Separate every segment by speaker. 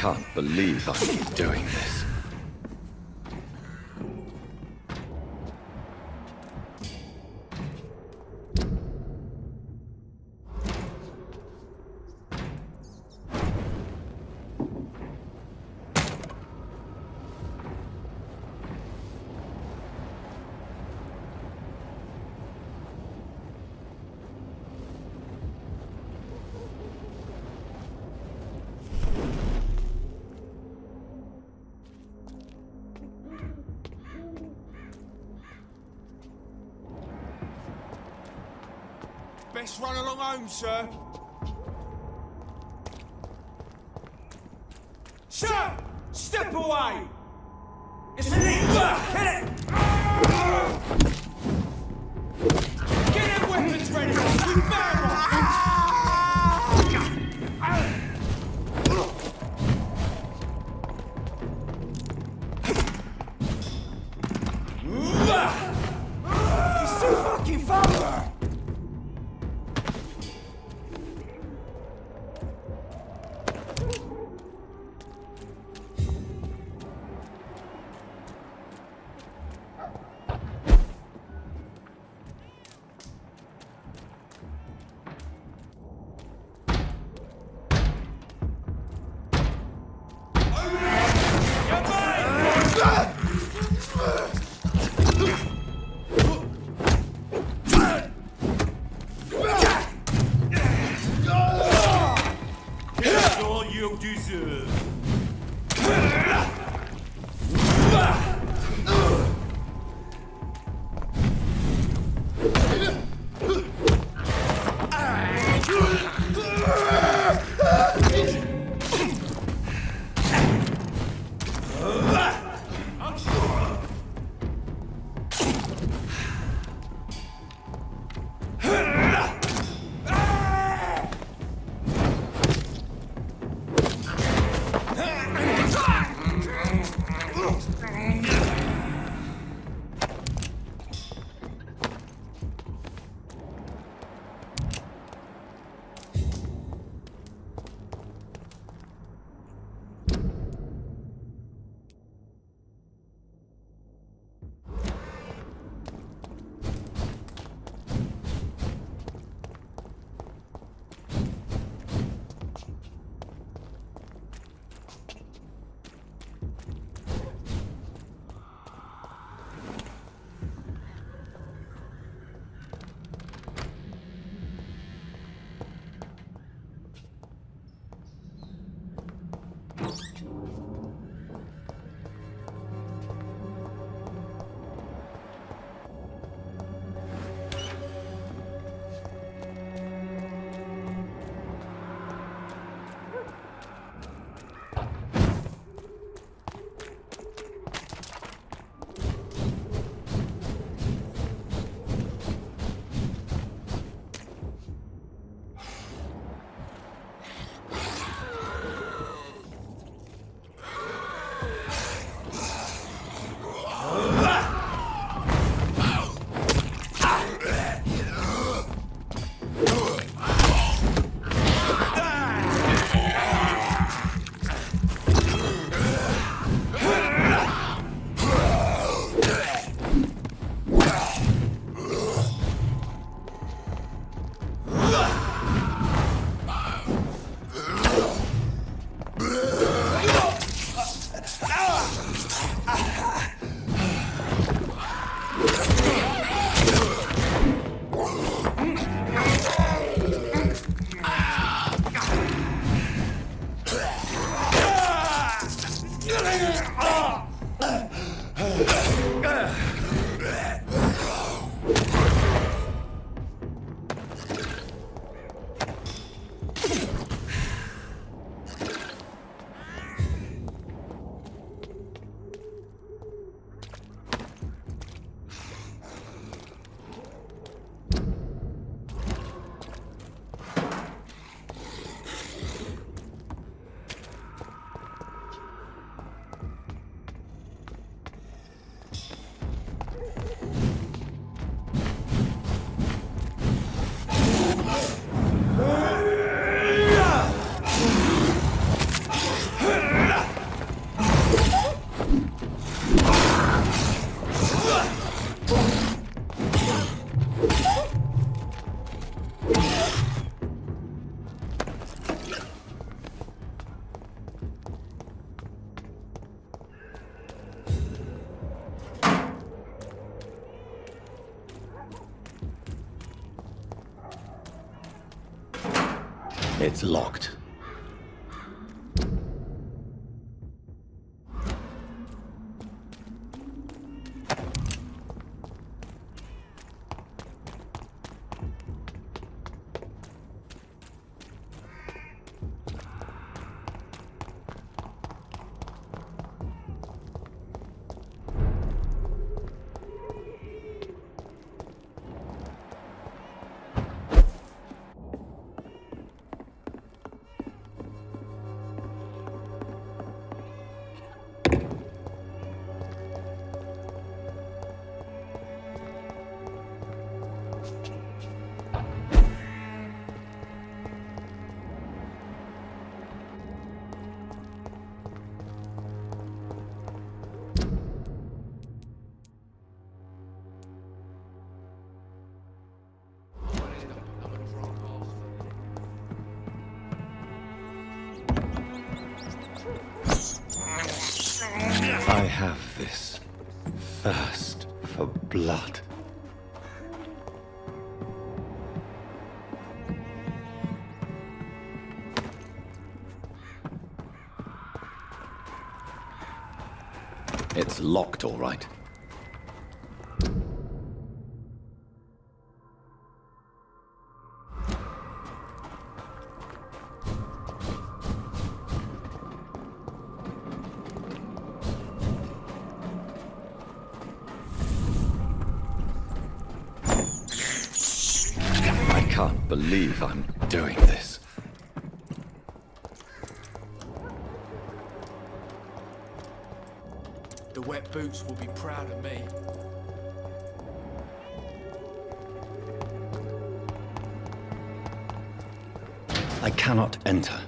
Speaker 1: can't believe I'm doing this.
Speaker 2: Best run along home, sir. Sir! Step away! It's an eagle! Kill it! Get them weapons ready! We barrel! He's too fucking far! deserve.
Speaker 1: It's locked. I have this thirst for blood. It's locked, all right. I can't believe I'm doing this.
Speaker 2: The wet boots will be proud of me.
Speaker 1: I cannot enter.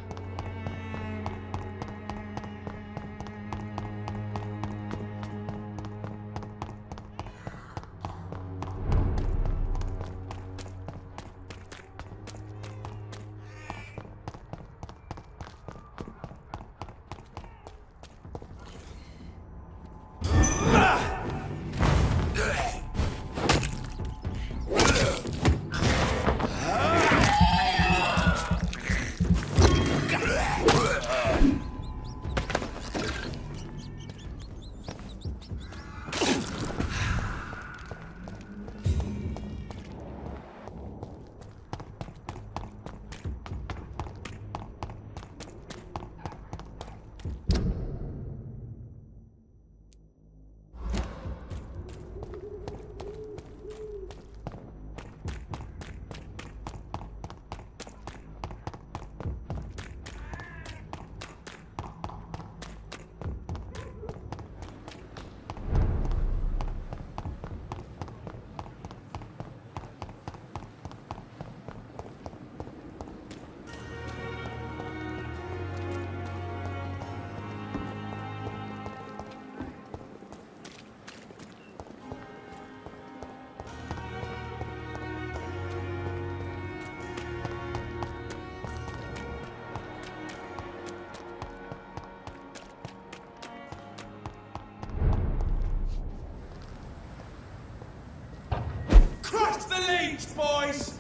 Speaker 2: Crush the leech, boys!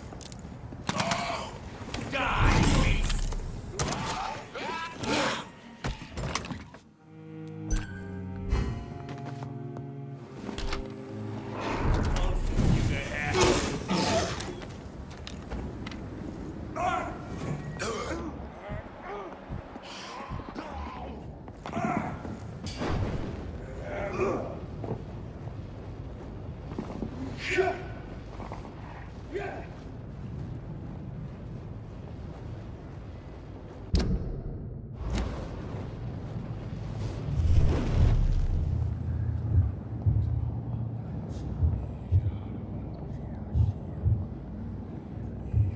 Speaker 2: Die!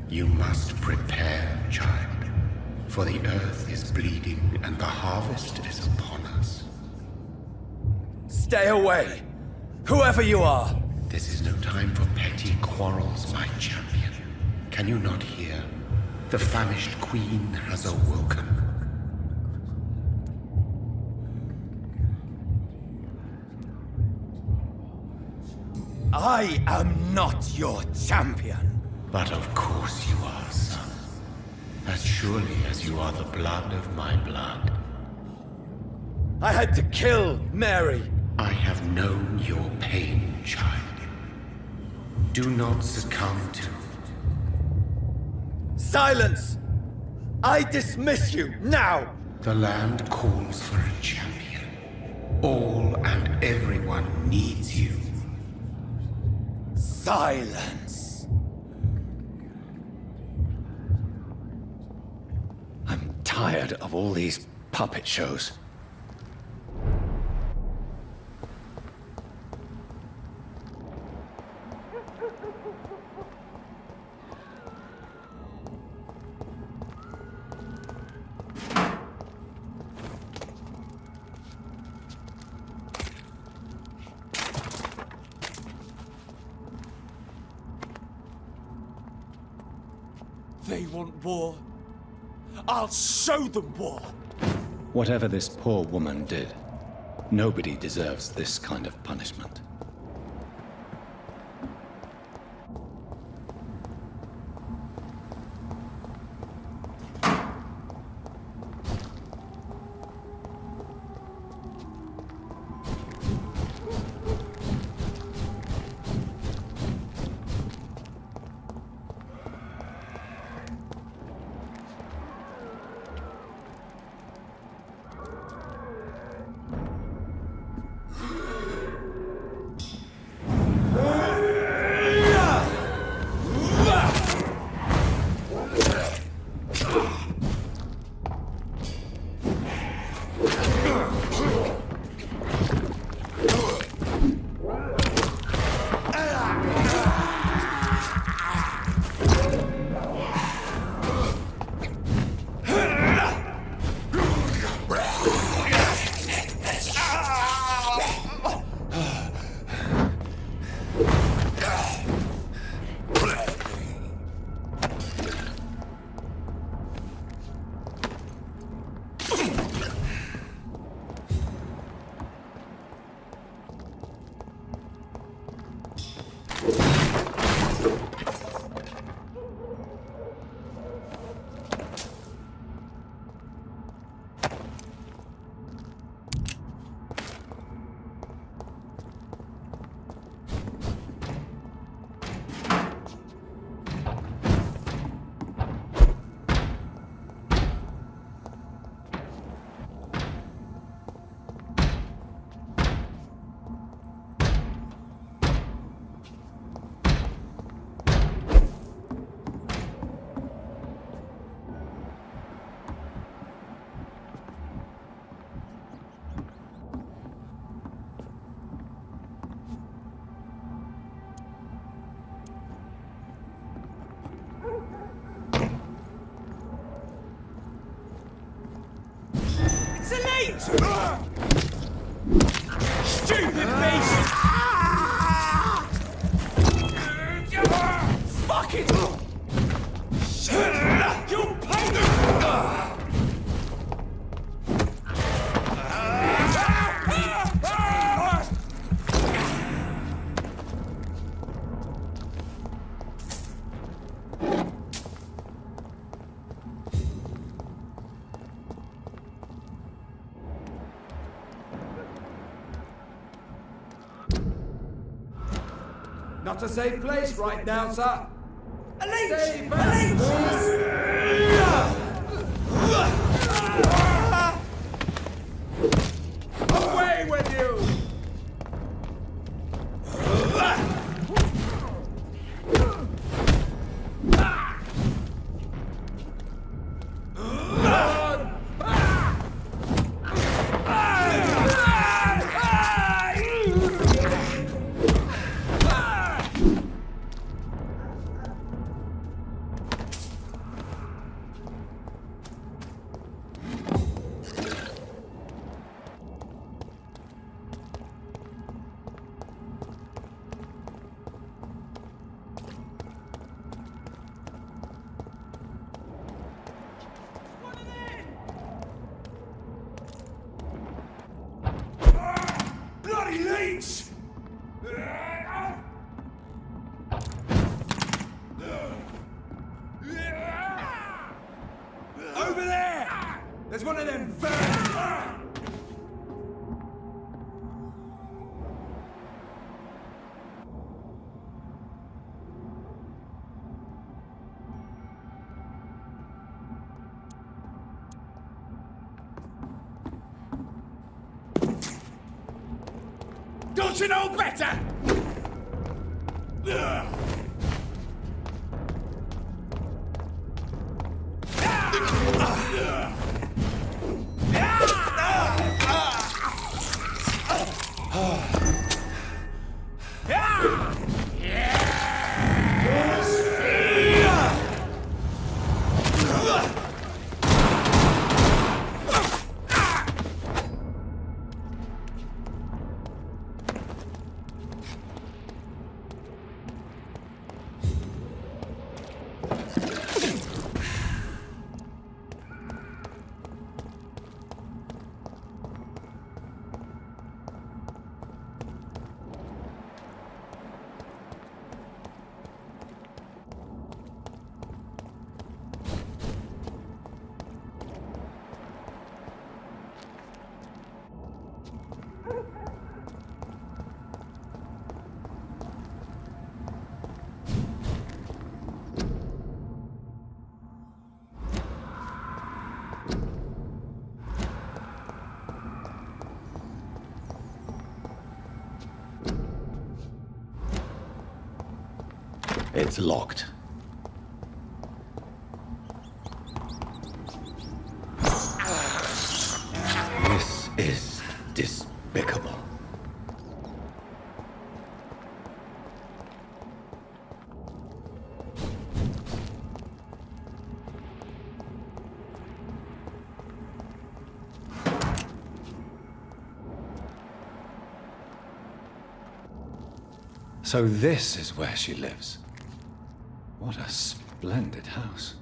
Speaker 3: You must prepare, child, for the earth is bleeding and the harvest is upon us.
Speaker 2: Stay away! Whoever you are!
Speaker 3: This is no time for petty quarrels, my champion. Can you not hear? The famished queen has awoken.
Speaker 2: I am not your champion!
Speaker 3: But of course you are, son. As surely as you are the blood of my blood.
Speaker 2: I had to kill Mary!
Speaker 3: I have known your pain, child. Do not succumb to...
Speaker 2: Silence! I dismiss you, now!
Speaker 3: The land calls for a champion. All and everyone needs you.
Speaker 2: Silence!
Speaker 1: I'm tired of all these puppet shows.
Speaker 2: They want war. I'll show them war!
Speaker 1: Whatever this poor woman did, nobody deserves this kind of punishment.
Speaker 2: It's a leech! Stupid beast! Fuck it! You'll pay!
Speaker 4: Not a safe place right now, sir.
Speaker 2: A leech!
Speaker 4: Stay
Speaker 2: A
Speaker 4: back,
Speaker 2: leech!
Speaker 4: Away with you!
Speaker 2: Bloody leech!
Speaker 4: Over there! There's one of them vermin!
Speaker 2: Don't you know better?
Speaker 1: It's locked. This is despicable. So this is where she lives. What a splendid house.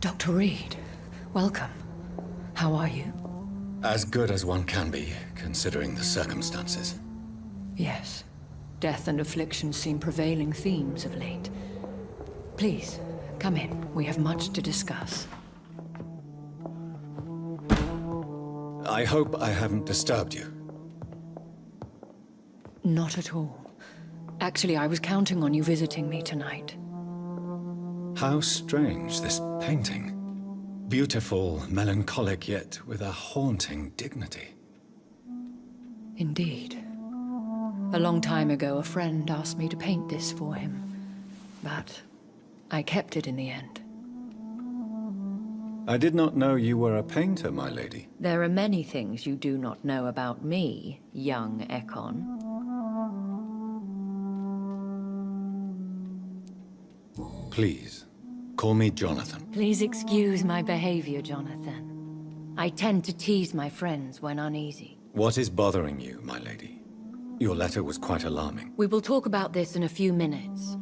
Speaker 5: Dr. Reed, welcome. How are you?
Speaker 1: As good as one can be, considering the circumstances.
Speaker 5: Yes. Death and affliction seem prevailing themes of late. Please, come in. We have much to discuss.
Speaker 1: I hope I haven't disturbed you.
Speaker 5: Not at all. Actually, I was counting on you visiting me tonight.
Speaker 1: How strange, this painting. Beautiful, melancholic, yet with a haunting dignity.
Speaker 5: Indeed. A long time ago, a friend asked me to paint this for him. but I kept it in the end.
Speaker 1: I did not know you were a painter, my lady.
Speaker 5: There are many things you do not know about me, young Ekon.
Speaker 1: Please, call me Jonathan.
Speaker 5: Please excuse my behavior, Jonathan. I tend to tease my friends when uneasy.
Speaker 1: What is bothering you, my lady? Your letter was quite alarming.
Speaker 5: We will talk about this in a few minutes.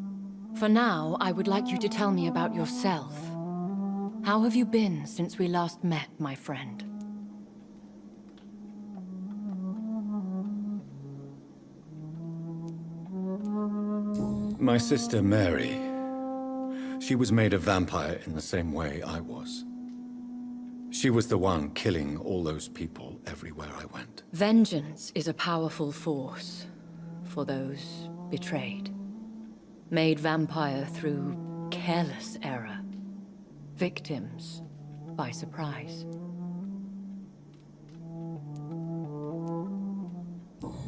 Speaker 5: For now, I would like you to tell me about yourself. How have you been since we last met, my friend?
Speaker 1: My sister Mary. She was made a vampire in the same way I was. She was the one killing all those people everywhere I went.
Speaker 5: Vengeance is a powerful force for those betrayed. Made vampire through careless error. Victims by surprise.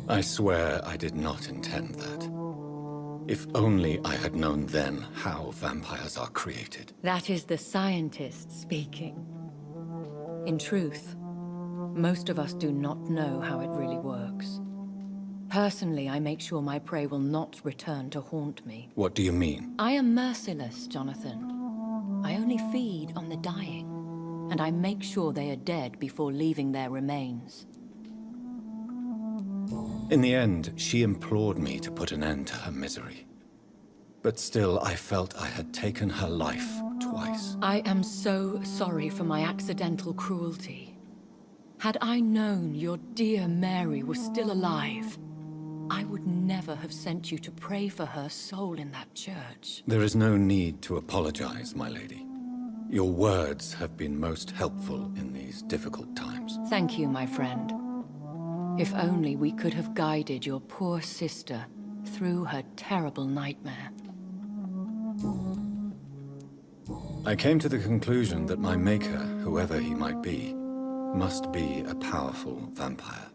Speaker 1: I swear I did not intend that. If only I had known then how vampires are created.
Speaker 5: That is the scientist speaking. In truth, most of us do not know how it really works. Personally, I make sure my prey will not return to haunt me.
Speaker 1: What do you mean?
Speaker 5: I am merciless, Jonathan. I only feed on the dying, and I make sure they are dead before leaving their remains.
Speaker 1: In the end, she implored me to put an end to her misery. But still, I felt I had taken her life twice.
Speaker 5: I am so sorry for my accidental cruelty. Had I known your dear Mary was still alive, I would never have sent you to pray for her soul in that church.
Speaker 1: There is no need to apologize, my lady. Your words have been most helpful in these difficult times.
Speaker 5: Thank you, my friend. If only we could have guided your poor sister through her terrible nightmare.
Speaker 1: I came to the conclusion that my maker, whoever he might be, must be a powerful vampire.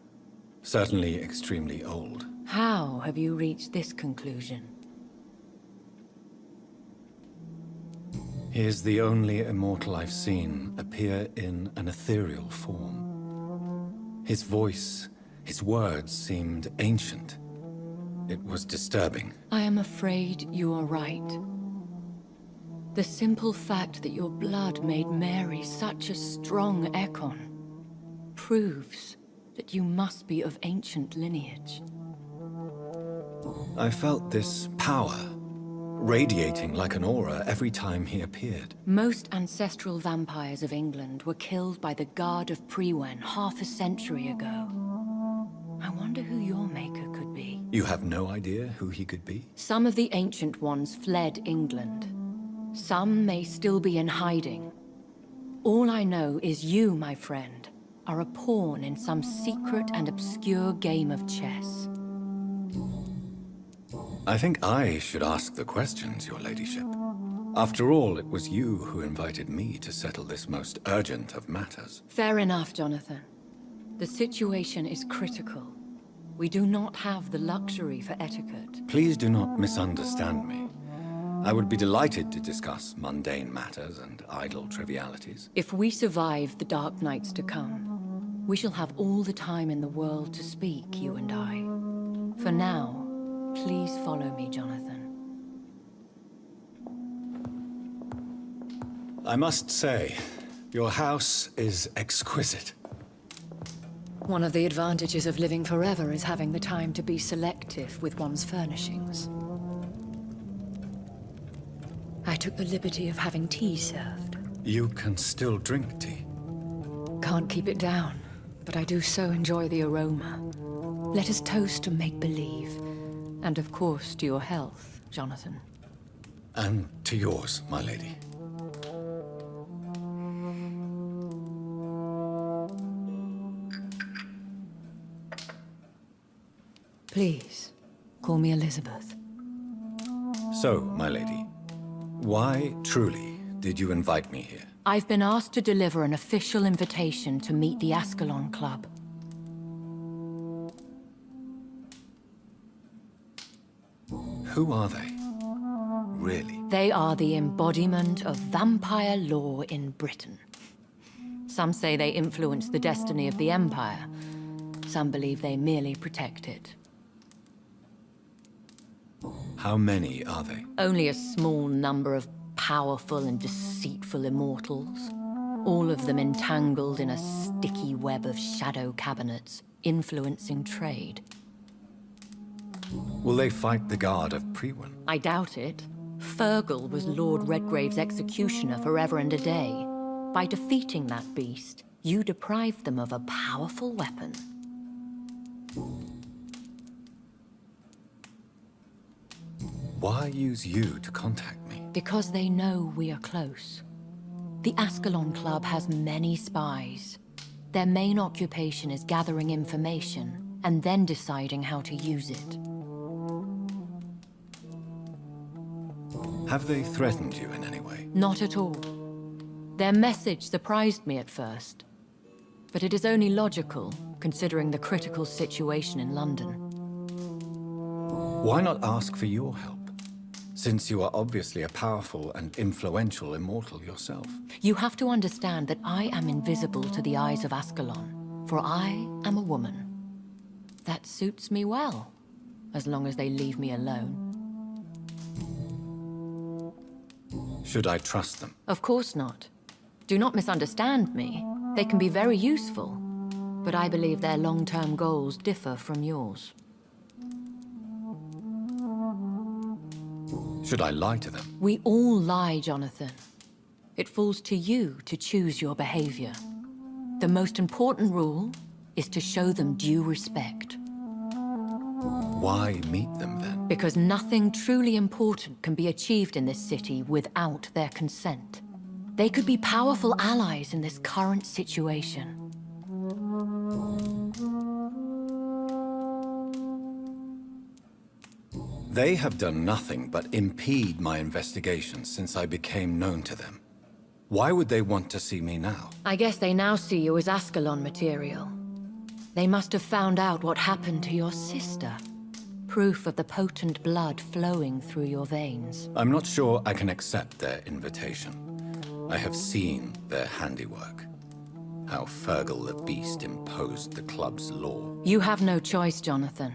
Speaker 1: Certainly extremely old.
Speaker 5: How have you reached this conclusion?
Speaker 1: He is the only immortal I've seen appear in an ethereal form. His voice, his words seemed ancient. It was disturbing.
Speaker 5: I am afraid you are right. The simple fact that your blood made Mary such a strong Ekon proves that you must be of ancient lineage.
Speaker 1: I felt this power, radiating like an aura every time he appeared.
Speaker 5: Most ancestral vampires of England were killed by the Guard of Priwen half a century ago. I wonder who your maker could be.
Speaker 1: You have no idea who he could be?
Speaker 5: Some of the ancient ones fled England. Some may still be in hiding. All I know is you, my friend, are a pawn in some secret and obscure game of chess.
Speaker 1: I think I should ask the questions, your ladyship. After all, it was you who invited me to settle this most urgent of matters.
Speaker 5: Fair enough, Jonathan. The situation is critical. We do not have the luxury for etiquette.
Speaker 1: Please do not misunderstand me. I would be delighted to discuss mundane matters and idle trivialities.
Speaker 5: If we survive the dark nights to come, we shall have all the time in the world to speak, you and I. For now, please follow me, Jonathan.
Speaker 1: I must say, your house is exquisite.
Speaker 5: One of the advantages of living forever is having the time to be selective with one's furnishings. I took the liberty of having tea served.
Speaker 1: You can still drink tea.
Speaker 5: Can't keep it down, but I do so enjoy the aroma. Let us toast to make-believe. And of course, to your health, Jonathan.
Speaker 1: And to yours, my lady.
Speaker 5: Please, call me Elizabeth.
Speaker 1: So, my lady, why truly did you invite me here?
Speaker 5: I've been asked to deliver an official invitation to meet the Ascalon Club.
Speaker 1: Who are they? really?
Speaker 5: They are the embodiment of vampire law in Britain. Some say they influence the destiny of the Empire. Some believe they merely protect it.
Speaker 1: How many are they?
Speaker 5: Only a small number of powerful and deceitful immortals. All of them entangled in a sticky web of shadow cabinets, influencing trade.
Speaker 1: Will they fight the Guard of Priwen?
Speaker 5: I doubt it. Fergal was Lord Redgrave's executioner forever and a day. By defeating that beast, you deprived them of a powerful weapon.
Speaker 1: Why use you to contact me?
Speaker 5: Because they know we are close. The Ascalon Club has many spies. Their main occupation is gathering information and then deciding how to use it.
Speaker 1: Have they threatened you in any way?
Speaker 5: Not at all. Their message surprised me at first. But it is only logical, considering the critical situation in London.
Speaker 1: Why not ask for your help? Since you are obviously a powerful and influential immortal yourself.
Speaker 5: You have to understand that I am invisible to the eyes of Ascalon, for I am a woman. That suits me well, as long as they leave me alone.
Speaker 1: Should I trust them?
Speaker 5: Of course not. Do not misunderstand me. They can be very useful, but I believe their long-term goals differ from yours.
Speaker 1: Should I lie to them?
Speaker 5: We all lie, Jonathan. It falls to you to choose your behavior. The most important rule is to show them due respect.
Speaker 1: Why meet them then?
Speaker 5: Because nothing truly important can be achieved in this city without their consent. They could be powerful allies in this current situation.
Speaker 1: They have done nothing but impede my investigation since I became known to them. Why would they want to see me now?
Speaker 5: I guess they now see you as Ascalon material. They must have found out what happened to your sister. Proof of the potent blood flowing through your veins.
Speaker 1: I'm not sure I can accept their invitation. I have seen their handiwork. How Fergal the Beast imposed the club's law.
Speaker 5: You have no choice, Jonathan.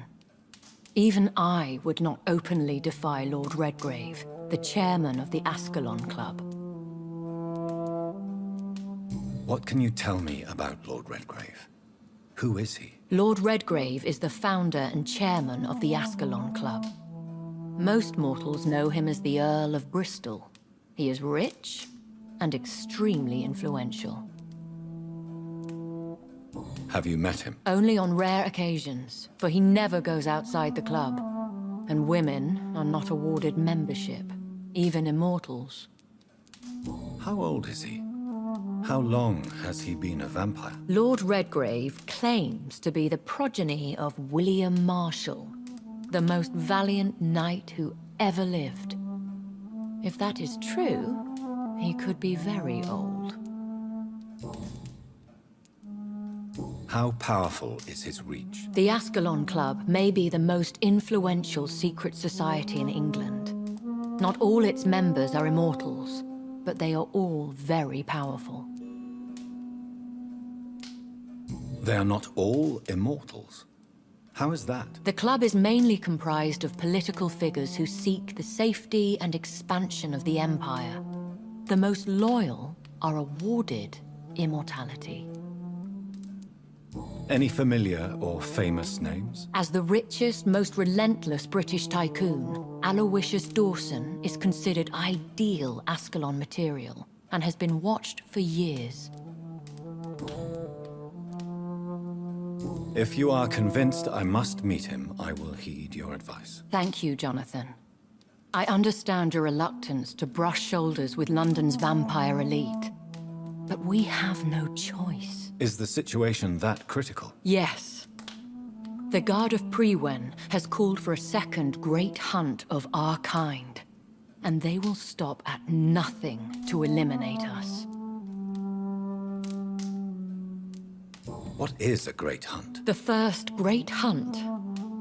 Speaker 5: Even I would not openly defy Lord Redgrave, the chairman of the Ascalon Club.
Speaker 1: What can you tell me about Lord Redgrave? Who is he?
Speaker 5: Lord Redgrave is the founder and chairman of the Ascalon Club. Most mortals know him as the Earl of Bristol. He is rich and extremely influential.
Speaker 1: Have you met him?
Speaker 5: Only on rare occasions, for he never goes outside the club. And women are not awarded membership, even immortals.
Speaker 1: How old is he? How long has he been a vampire?
Speaker 5: Lord Redgrave claims to be the progeny of William Marshall, the most valiant knight who ever lived. If that is true, he could be very old.
Speaker 1: How powerful is his reach?
Speaker 5: The Ascalon Club may be the most influential secret society in England. Not all its members are immortals, but they are all very powerful.
Speaker 1: They are not all immortals. How is that?
Speaker 5: The club is mainly comprised of political figures who seek the safety and expansion of the Empire. The most loyal are awarded immortality.
Speaker 1: Any familiar or famous names?
Speaker 5: As the richest, most relentless British tycoon, Aloysius Dawson is considered ideal Ascalon material and has been watched for years.
Speaker 1: If you are convinced I must meet him, I will heed your advice.
Speaker 5: Thank you, Jonathan. I understand your reluctance to brush shoulders with London's vampire elite, but we have no choice.
Speaker 1: Is the situation that critical?
Speaker 5: Yes. The Guard of Priwen has called for a second great hunt of our kind, and they will stop at nothing to eliminate us.
Speaker 1: What is a great hunt?
Speaker 5: The first great hunt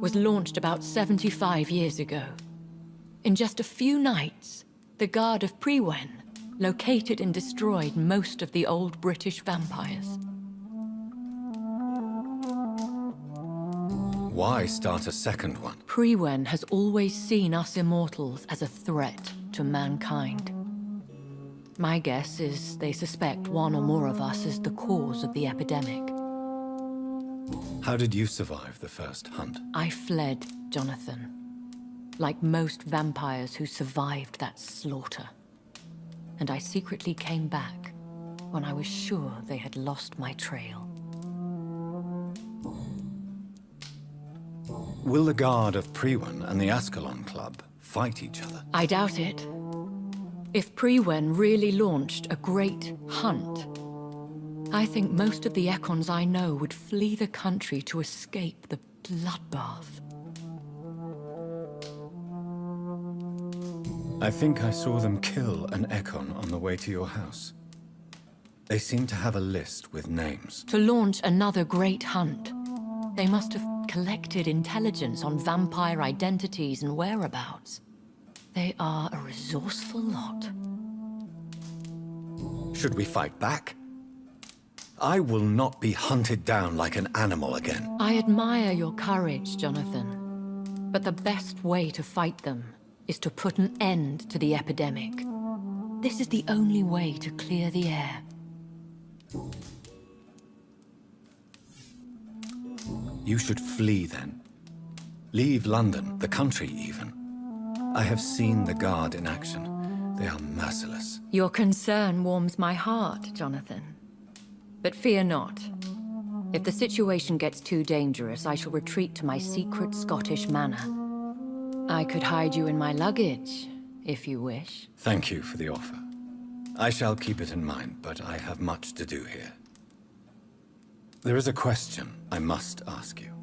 Speaker 5: was launched about 75 years ago. In just a few nights, the Guard of Priwen located and destroyed most of the old British vampires.
Speaker 1: Why start a second one?
Speaker 5: Priwen has always seen us immortals as a threat to mankind. My guess is they suspect one or more of us is the cause of the epidemic.
Speaker 1: How did you survive the first hunt?
Speaker 5: I fled, Jonathan. Like most vampires who survived that slaughter. And I secretly came back when I was sure they had lost my trail.
Speaker 1: Will the Guard of Priwen and the Ascalon Club fight each other?
Speaker 5: I doubt it. If Priwen really launched a great hunt, I think most of the Ekons I know would flee the country to escape the bloodbath.
Speaker 1: I think I saw them kill an Ekon on the way to your house. They seem to have a list with names.
Speaker 5: To launch another great hunt, they must have collected intelligence on vampire identities and whereabouts. They are a resourceful lot.
Speaker 1: Should we fight back? I will not be hunted down like an animal again.
Speaker 5: I admire your courage, Jonathan. But the best way to fight them is to put an end to the epidemic. This is the only way to clear the air.
Speaker 1: You should flee then. Leave London, the country even. I have seen the Guard in action. They are merciless.
Speaker 5: Your concern warms my heart, Jonathan. But fear not. If the situation gets too dangerous, I shall retreat to my secret Scottish manor. I could hide you in my luggage, if you wish.
Speaker 1: Thank you for the offer. I shall keep it in mind, but I have much to do here. There is a question I must ask you.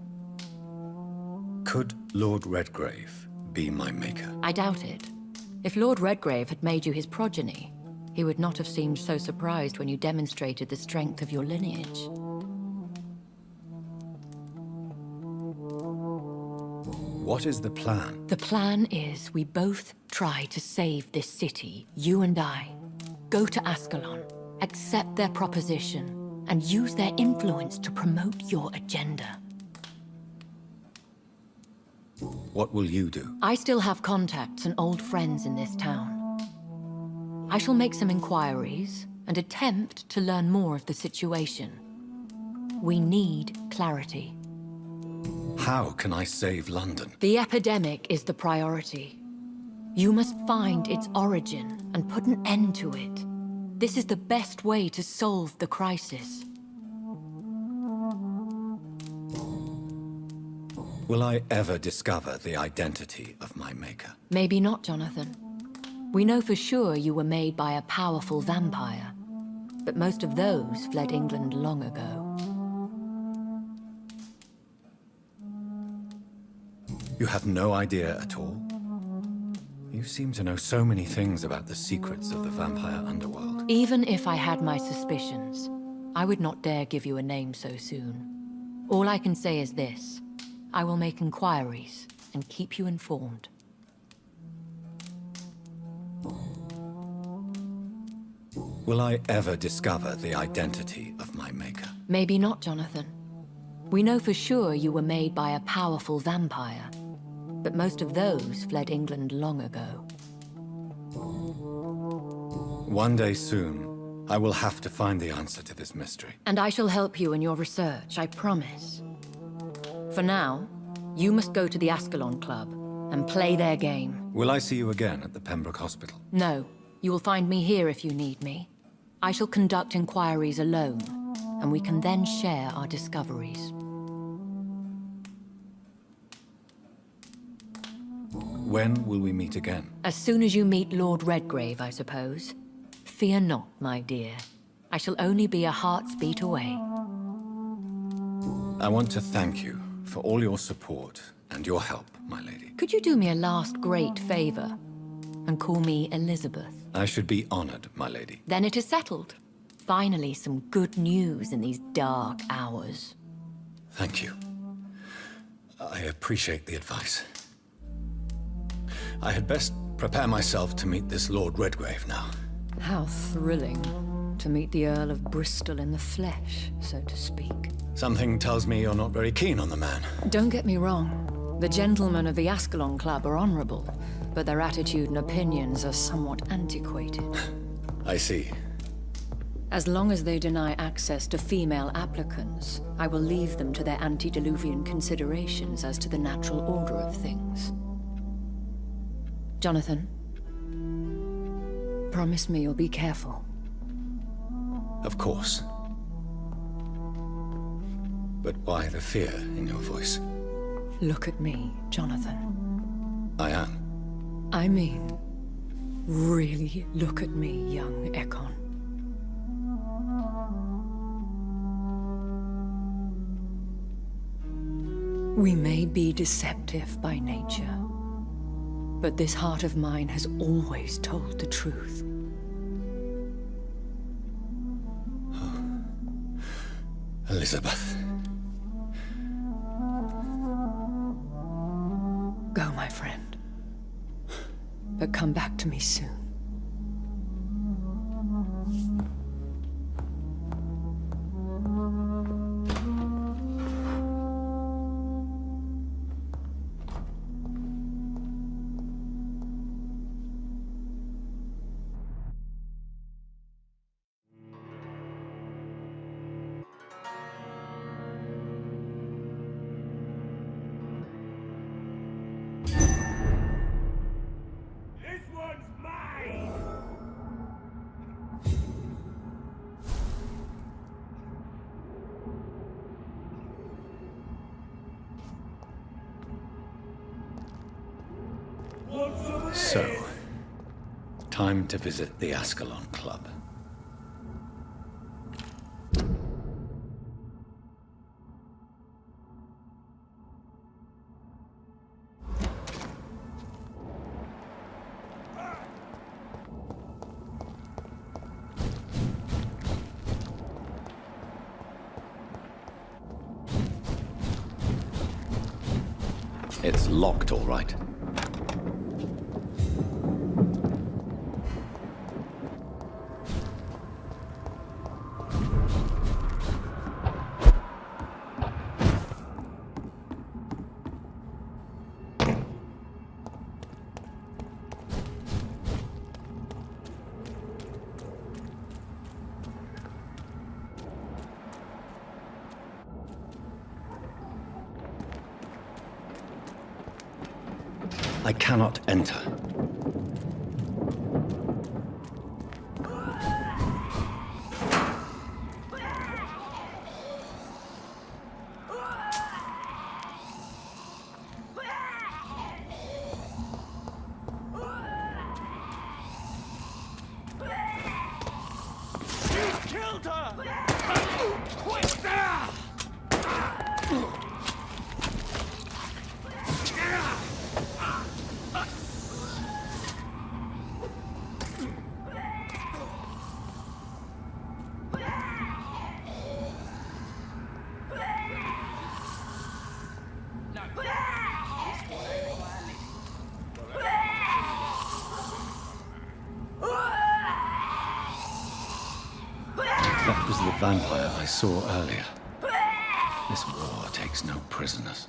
Speaker 1: Could Lord Redgrave be my maker?
Speaker 5: I doubt it. If Lord Redgrave had made you his progeny, he would not have seemed so surprised when you demonstrated the strength of your lineage.
Speaker 1: What is the plan?
Speaker 5: The plan is we both try to save this city, you and I. Go to Ascalon, accept their proposition, and use their influence to promote your agenda.
Speaker 1: What will you do?
Speaker 5: I still have contacts and old friends in this town. I shall make some inquiries and attempt to learn more of the situation. We need clarity.
Speaker 1: How can I save London?
Speaker 5: The epidemic is the priority. You must find its origin and put an end to it. This is the best way to solve the crisis.
Speaker 1: Will I ever discover the identity of my maker?
Speaker 5: Maybe not, Jonathan. We know for sure you were made by a powerful vampire, but most of those fled England long ago.
Speaker 1: You have no idea at all? You seem to know so many things about the secrets of the vampire underworld.
Speaker 5: Even if I had my suspicions, I would not dare give you a name so soon. All I can say is this. I will make inquiries and keep you informed.
Speaker 1: Will I ever discover the identity of my maker?
Speaker 5: Maybe not, Jonathan. We know for sure you were made by a powerful vampire, but most of those fled England long ago.
Speaker 1: One day soon, I will have to find the answer to this mystery.
Speaker 5: And I shall help you in your research, I promise. For now, you must go to the Ascalon Club and play their game.
Speaker 1: Will I see you again at the Pembroke Hospital?
Speaker 5: No, you will find me here if you need me. I shall conduct inquiries alone, and we can then share our discoveries.
Speaker 1: When will we meet again?
Speaker 5: As soon as you meet Lord Redgrave, I suppose. Fear not, my dear. I shall only be a heart's beat away.
Speaker 1: I want to thank you for all your support and your help, my lady.
Speaker 5: Could you do me a last great favor and call me Elizabeth?
Speaker 1: I should be honored, my lady.
Speaker 5: Then it is settled. Finally, some good news in these dark hours.
Speaker 1: Thank you. I appreciate the advice. I had best prepare myself to meet this Lord Redgrave now.
Speaker 5: How thrilling to meet the Earl of Bristol in the flesh, so to speak.
Speaker 1: Something tells me you're not very keen on the man.
Speaker 5: Don't get me wrong. The gentlemen of the Ascalon Club are honorable, but their attitude and opinions are somewhat antiquated.
Speaker 1: I see.
Speaker 5: As long as they deny access to female applicants, I will leave them to their antediluvian considerations as to the natural order of things. Jonathan, promise me you'll be careful.
Speaker 1: Of course. But why the fear in your voice?
Speaker 5: Look at me, Jonathan.
Speaker 1: I am.
Speaker 5: I mean, really look at me, young Ekon. We may be deceptive by nature, but this heart of mine has always told the truth.
Speaker 1: Elizabeth.
Speaker 5: Go, my friend. But come back to me soon.
Speaker 2: This one's mine!
Speaker 1: So, time to visit the Ascalon Club. It's locked, all right. I cannot enter.
Speaker 2: Killed her!
Speaker 1: That was the vampire I saw earlier. This war takes no prisoners.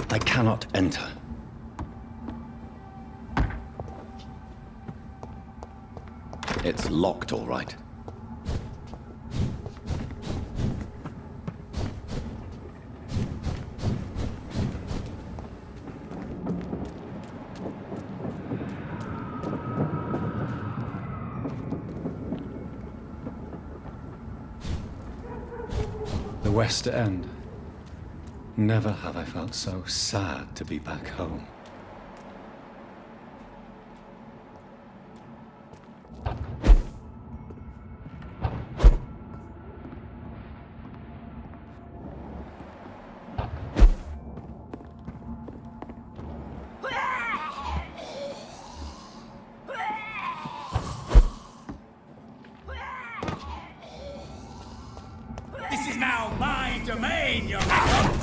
Speaker 1: I cannot enter. It's locked, all right. The West End. Never have I felt so sad to be back home.
Speaker 2: This is now my domain, young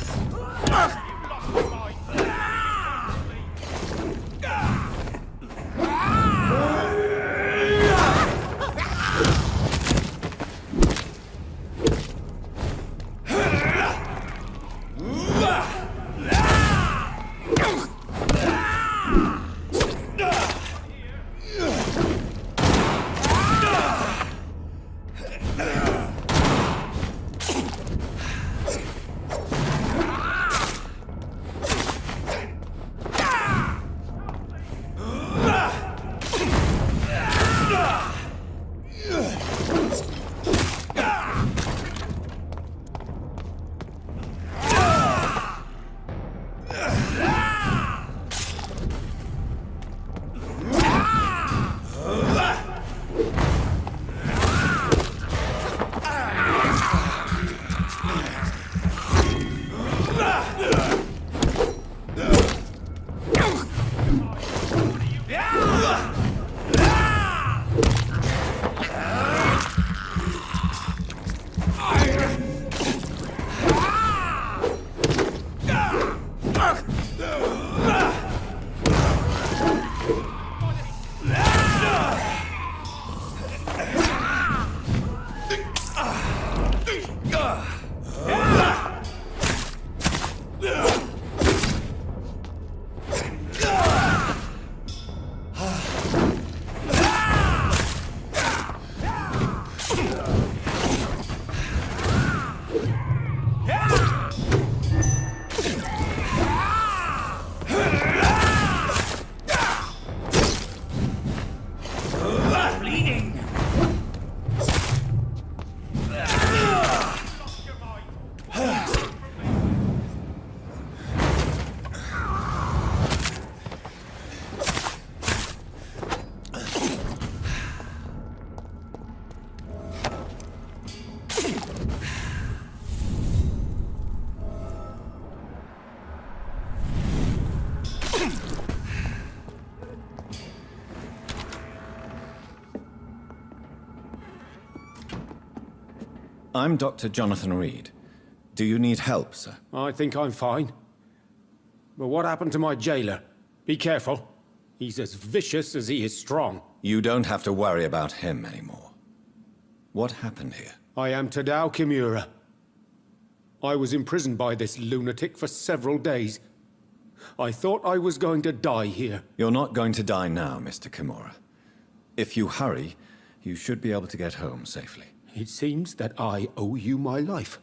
Speaker 1: I'm Dr. Jonathan Reed. Do you need help, sir?
Speaker 6: I think I'm fine. But what happened to my jailer? Be careful. He's as vicious as he is strong.
Speaker 1: You don't have to worry about him anymore. What happened here?
Speaker 6: I am Tadao Kimura. I was imprisoned by this lunatic for several days. I thought I was going to die here.
Speaker 1: You're not going to die now, Mr. Kimura. If you hurry, you should be able to get home safely.
Speaker 6: It seems that I owe you my life.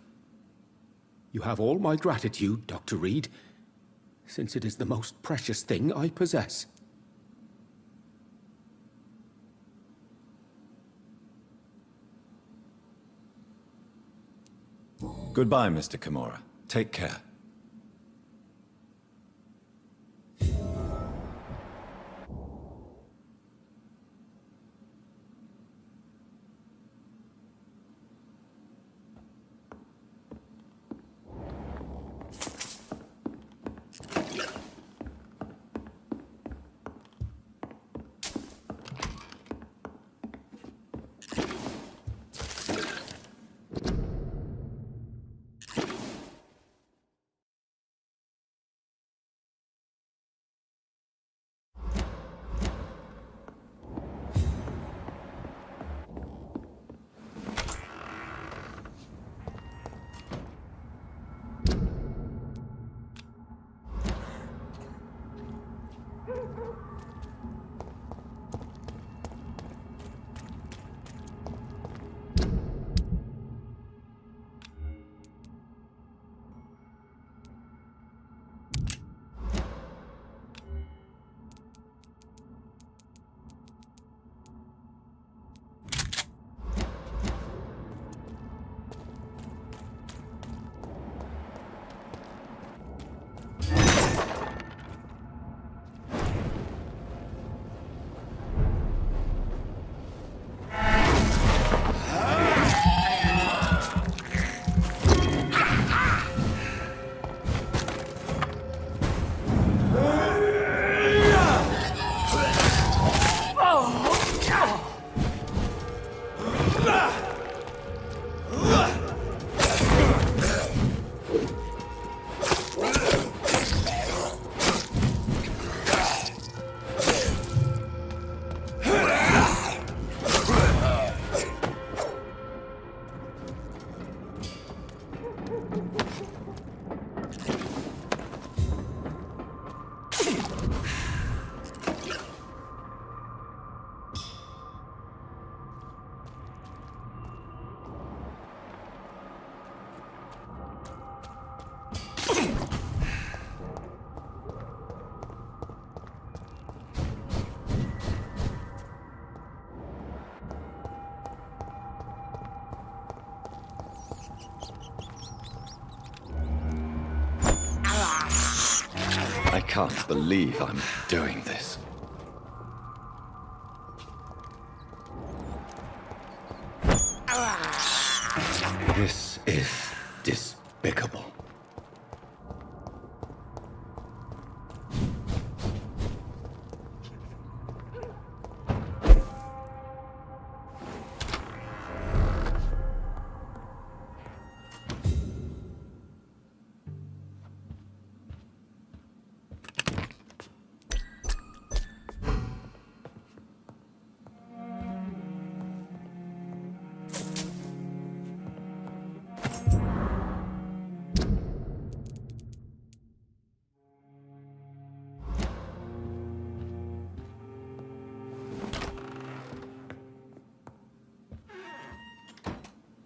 Speaker 6: You have all my gratitude, Dr. Reed, since it is the most precious thing I possess.
Speaker 1: Goodbye, Mr. Kimura. Take care. I can't believe I'm doing this. This is despicable.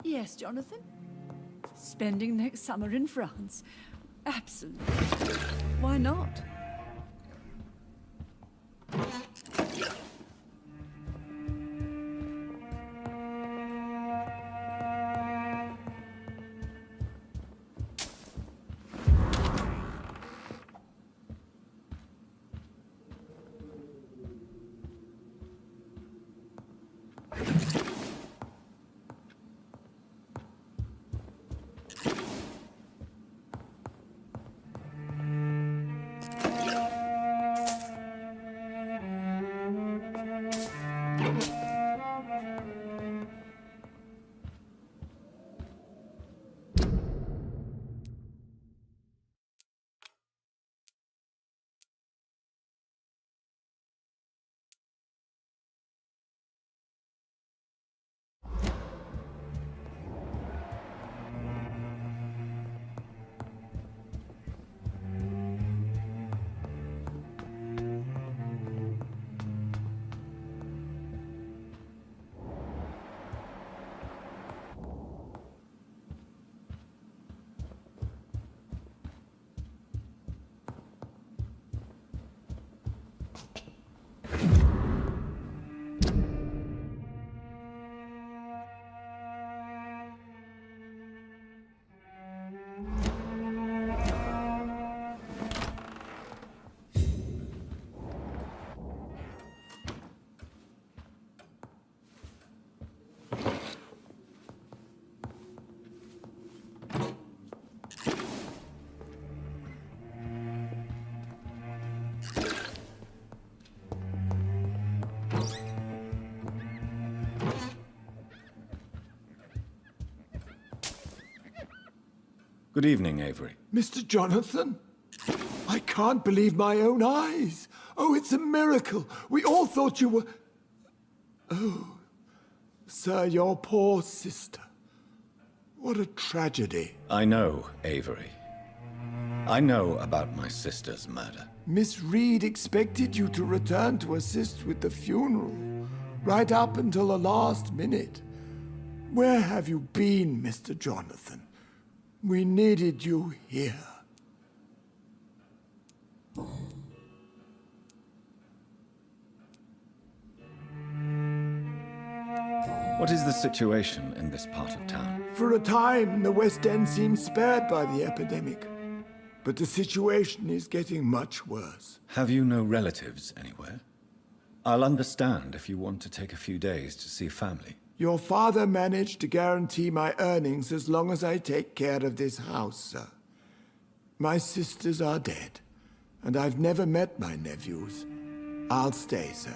Speaker 7: Yes, Jonathan. Spending next summer in France. Absolutely. Why not?
Speaker 1: Good evening, Avery.
Speaker 4: Mr. Jonathan? I can't believe my own eyes. Oh, it's a miracle. We all thought you were... Oh, sir, your poor sister. What a tragedy.
Speaker 1: I know, Avery. I know about my sister's murder.
Speaker 4: Miss Reed expected you to return to assist with the funeral, right up until the last minute. Where have you been, Mr. Jonathan? We needed you here.
Speaker 1: What is the situation in this part of town?
Speaker 4: For a time, the West End seemed spared by the epidemic. But the situation is getting much worse.
Speaker 1: Have you no relatives anywhere? I'll understand if you want to take a few days to see family.
Speaker 4: Your father managed to guarantee my earnings as long as I take care of this house, sir. My sisters are dead, and I've never met my nephews. I'll stay, sir.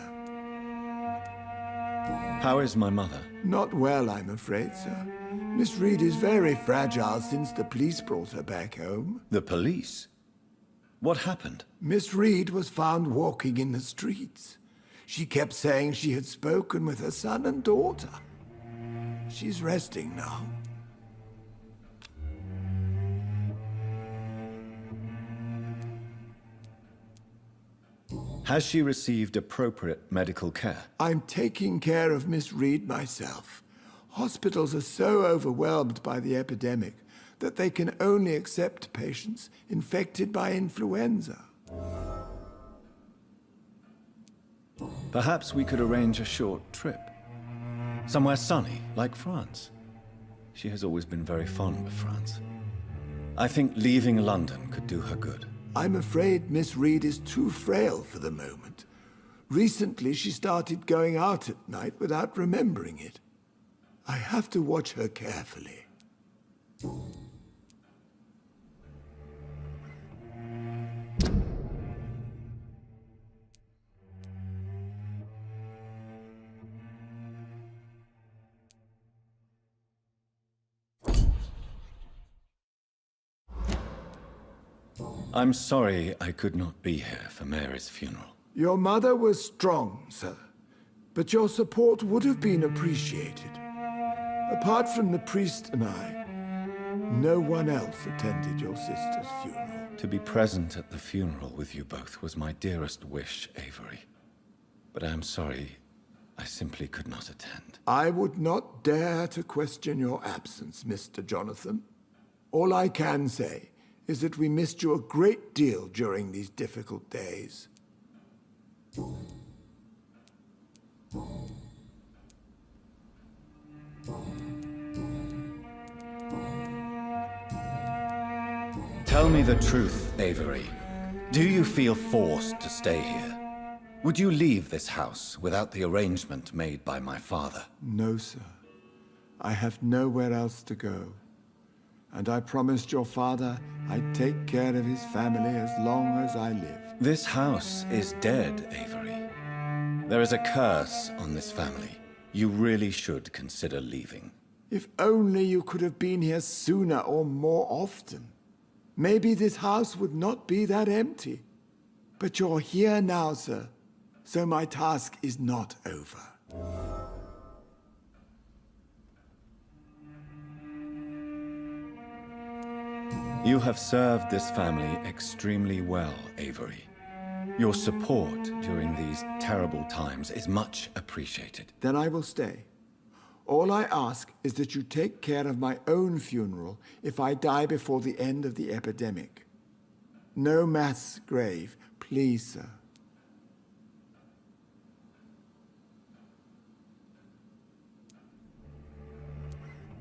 Speaker 1: How is my mother?
Speaker 4: Not well, I'm afraid, sir. Miss Reed is very fragile since the police brought her back home.
Speaker 1: The police? What happened?
Speaker 4: Miss Reed was found walking in the streets. She kept saying she had spoken with her son and daughter. She's resting now.
Speaker 1: Has she received appropriate medical care?
Speaker 4: I'm taking care of Miss Reed myself. Hospitals are so overwhelmed by the epidemic that they can only accept patients infected by influenza.
Speaker 1: Perhaps we could arrange a short trip. Somewhere sunny, like France. She has always been very fond of France. I think leaving London could do her good.
Speaker 4: I'm afraid Miss Reed is too frail for the moment. Recently, she started going out at night without remembering it. I have to watch her carefully.
Speaker 1: I'm sorry I could not be here for Mary's funeral.
Speaker 4: Your mother was strong, sir, but your support would have been appreciated. Apart from the priest and I, no one else attended your sister's funeral.
Speaker 1: To be present at the funeral with you both was my dearest wish, Avery. But I am sorry, I simply could not attend.
Speaker 4: I would not dare to question your absence, Mr. Jonathan. All I can say is that we missed you a great deal during these difficult days.
Speaker 1: Tell me the truth, Avery. Do you feel forced to stay here? Would you leave this house without the arrangement made by my father?
Speaker 4: No, sir. I have nowhere else to go. And I promised your father I'd take care of his family as long as I live.
Speaker 1: This house is dead, Avery. There is a curse on this family. You really should consider leaving.
Speaker 4: If only you could have been here sooner or more often. Maybe this house would not be that empty. But you're here now, sir, so my task is not over.
Speaker 1: You have served this family extremely well, Avery. Your support during these terrible times is much appreciated.
Speaker 4: Then I will stay. All I ask is that you take care of my own funeral if I die before the end of the epidemic. No mass grave, please, sir.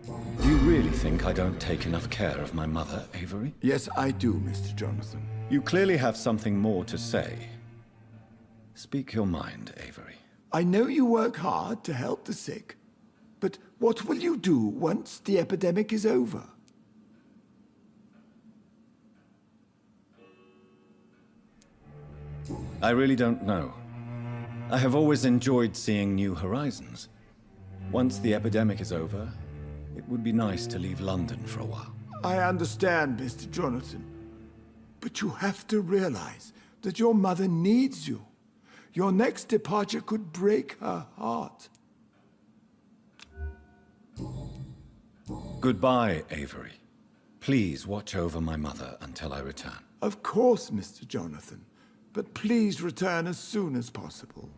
Speaker 1: Do you really think I don't take enough care of my mother, Avery?
Speaker 4: Yes, I do, Mr. Jonathan.
Speaker 1: You clearly have something more to say. Speak your mind, Avery.
Speaker 4: I know you work hard to help the sick, but what will you do once the epidemic is over?
Speaker 1: I really don't know. I have always enjoyed seeing new horizons. Once the epidemic is over, it would be nice to leave London for a while.
Speaker 4: I understand, Mr. Jonathan, but you have to realize that your mother needs you. Your next departure could break her heart.
Speaker 1: Goodbye, Avery. Please watch over my mother until I return.
Speaker 4: Of course, Mr. Jonathan, but please return as soon as possible.